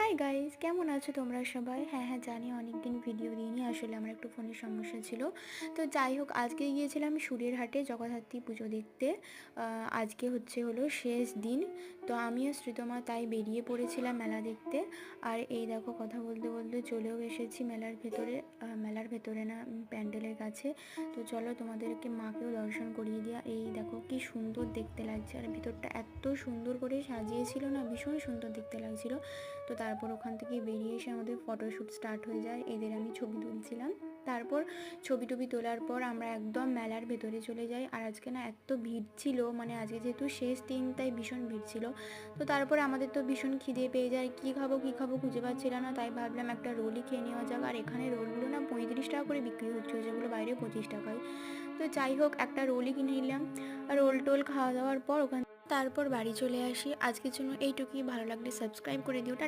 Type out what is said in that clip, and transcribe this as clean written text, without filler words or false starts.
Hi guys, কেমন আছো তোমরা সবাই? হ্যাঁ জানি অনেকদিন ভিডিও দিইনি, আসলে আমার একটু ফোনের সমস্যা ছিল। তো যাই হোক, আজকে গিয়েছিলাম সুরেরহাটে জগদ্ধাত্রী পুজো দেখতে। আজকে হলো শেষ দিন। তো আমিও শ্রীতমা তাই বেরিয়ে পড়েছিলাম মেলা দেখতে। আর এই দেখো, কথা বলতে বলতে চলেও এসেছি মেলার ভেতরে। মেলার ভেতরে না, প্যান্ডেলের কাছে। তো চলো তোমাদেরকে মাকেও দর্শন করিয়ে দেওয়া। এই দেখো কি সুন্দর দেখতে লাগছে, আর ভিতরটা এত সুন্দর করে সাজিয়েছিল না, ভীষণ সুন্দর দেখতে লাগছিল। তো তারপর ওখান থেকে বেরিয়ে এসে আমাদের ফটোশ্যুট স্টার্ট হয়ে যায়। এদের আমি ছবি তুলছিলাম। তারপর ছবি টবি তোলার পর আমরা একদম মেলার ভেতরে চলে যাই। আর আজকে না এত ভিড় ছিল, মানে আজকে যেহেতু শেষ দিন তাই ভীষণ ভিড় ছিল। তো তারপরে আমাদের তো ভীষণ খিদে পেয়ে যায়, কী খাবো খুঁজে পাচ্ছিলাম না, তাই ভাবলাম একটা রোলই খেয়ে নেওয়া যাক। আর এখানে রোলগুলো না 35 টাকা করে বিক্রি হচ্ছে, যেগুলো বাইরে 25 টাকায়। তো যাই হোক, একটা রোলই কিনে নিলাম। আর রোল টোল খাওয়া দাওয়ার পর তারপর বাড়ি চলে আসি। আজকের জন্য এইটুকুই, ভালো লাগলে সাবস্ক্রাইব করে দিও।